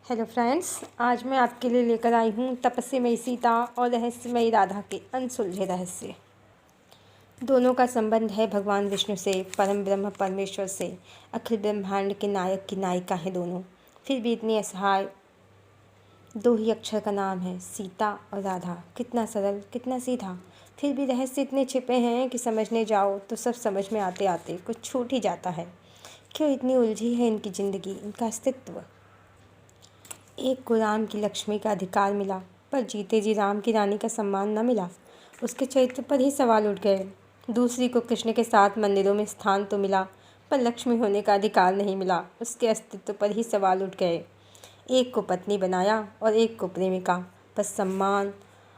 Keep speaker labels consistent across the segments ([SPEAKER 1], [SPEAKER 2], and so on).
[SPEAKER 1] Hello friends, आज मैं आपके लिए लेकर आई हूँ तपस्यामयी सीता और रहस्यमयी राधा के अनसुलझे रहस्य। दोनों का संबंध है भगवान विष्णु से, परम ब्रह्म परमेश्वर से। अखिल ब्रह्मांड के नायक की नायिका है दोनों, फिर भी इतनी असहाय। दो ही अक्षर का नाम है, सीता और राधा। कितना सरल, कितना सीधा, फिर भी रहस्य इतने छिपे हैं कि समझने जाओ तो सब समझ में आते आते कुछ छूट ही जाता है। क्यों इतनी उलझी है इनकी ज़िंदगी, इनका अस्तित्व। एक को राम की लक्ष्मी का अधिकार मिला, पर जीते जी राम की रानी का सम्मान न मिला। उसके चरित्र पर ही सवाल उठ गए। दूसरी को कृष्ण के साथ मंदिरों में स्थान तो मिला, पर लक्ष्मी होने का अधिकार नहीं मिला। उसके अस्तित्व पर ही सवाल उठ गए। एक को पत्नी बनाया और एक को प्रेमिका, पर सम्मान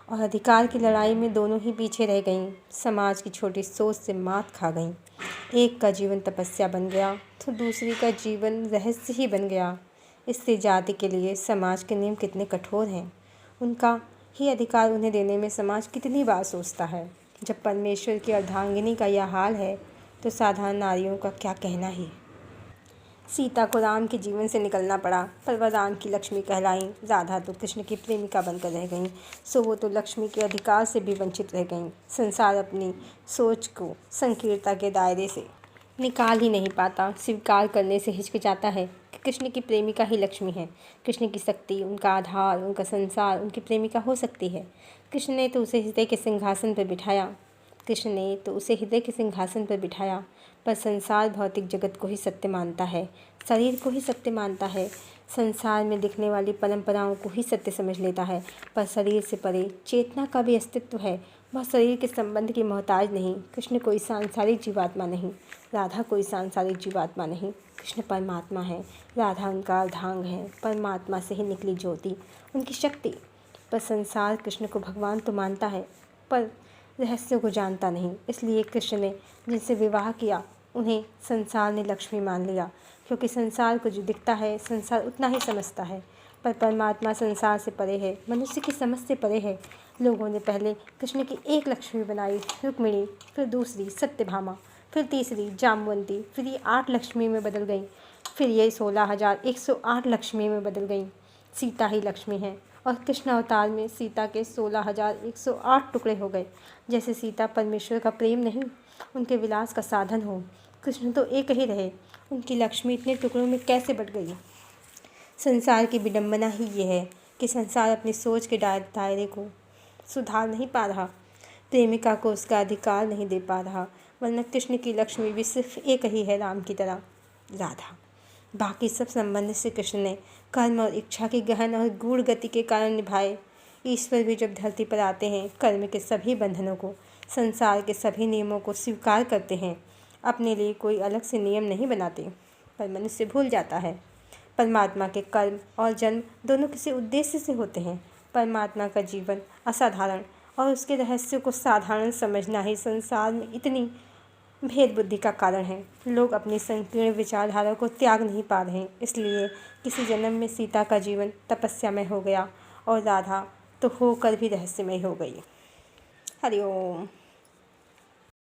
[SPEAKER 1] और अधिकार की लड़ाई में दोनों ही पीछे रह गईं। समाज की छोटी सोच से मात खा गईं। एक का जीवन तपस्या बन गया तो दूसरी का जीवन रहस्य ही बन गया। इससे जाति के लिए समाज के नियम कितने कठोर हैं। उनका ही अधिकार उन्हें देने में समाज कितनी बार सोचता है। जब परमेश्वर की अर्धांगिनी का यह हाल है तो साधारण नारियों का क्या कहना ही। सीता को राम के जीवन से निकलना पड़ा, पर वह राम की लक्ष्मी कहलाईं। राधा तो कृष्ण की प्रेमिका बनकर रह गईं, सो वो तो लक्ष्मी के अधिकार से भी वंचित रह गईं। संसार अपनी सोच को संकीर्णता के दायरे से निकाल ही नहीं पाता, स्वीकार करने से हिचकिचाता है कि कृष्ण की प्रेमिका ही लक्ष्मी है। कृष्ण की शक्ति, उनका आधार, उनका संसार उनकी प्रेमिका हो सकती है। कृष्ण ने तो उसे हृदय के सिंहासन पर बिठाया, पर संसार भौतिक जगत को ही सत्य मानता है, शरीर को ही सत्य मानता है। संसार में दिखने वाली परंपराओं को ही सत्य समझ लेता है, पर शरीर से परे चेतना का भी अस्तित्व है। वह शरीर के संबंध की मोहताज नहीं। कृष्ण कोई सांसारिक जीवात्मा नहीं, राधा कोई सांसारिक जीवात्मा नहीं। कृष्ण परमात्मा है, राधा उनका अर्धांग है, परमात्मा से ही निकली ज्योति, उनकी शक्ति। पर संसार कृष्ण को भगवान तो मानता है, पर रहस्यों को जानता नहीं। इसलिए कृष्ण ने जिनसे विवाह किया उन्हें संसार ने लक्ष्मी मान लिया, क्योंकि संसार को जो दिखता है संसार उतना ही समझता है, पर परमात्मा संसार से परे है, मनुष्य की समझ से परे है। लोगों ने पहले कृष्ण की एक लक्ष्मी बनाई, रुक्मिणी, फिर दूसरी सत्यभामा, फिर तीसरी जामवंती, फिर ये 8 लक्ष्मी में बदल गई, फिर ये 16,108 लक्ष्मी में बदल गई। सीता ही लक्ष्मी है, और कृष्ण अवतार में सीता के 16,108 टुकड़े हो गए। जैसे सीता परमेश्वर का प्रेम नहीं, उनके विलास का साधन हो। कृष्ण तो एक ही रहे, उनकी लक्ष्मी इतने टुकड़ों में कैसे बट गई। संसार की विडंबना ही ये है कि संसार अपनी सोच के दायरे को सुधार नहीं पा रहा, प्रेमिका को उसका अधिकार नहीं दे पा रहा। वरना कृष्ण की लक्ष्मी भी सिर्फ एक ही है, राम की तरह, राधा। बाकी सब संबंध से कृष्ण ने कर्म और इच्छा की गहन और गूढ़ गति के कारण निभाए। ईश्वर भी जब धरती पर आते हैं, कर्म के सभी बंधनों को, संसार के सभी नियमों को स्वीकार करते हैं। अपने लिए कोई अलग से नियम नहीं बनाते, पर मनुष्य भूल जाता है परमात्मा के कर्म और जन्म दोनों किसी उद्देश्य से होते हैं। परमात्मा का जीवन असाधारण और उसके रहस्य को साधारण समझना ही संसार में इतनी भेद बुद्धि का कारण है। लोग अपनी संकीर्ण विचारधारा को त्याग नहीं पा रहे, इसलिए किसी जन्म में सीता का जीवन तपस्यामय हो गया और राधा तो होकर भी रहस्यमय हो गई। हरिओम।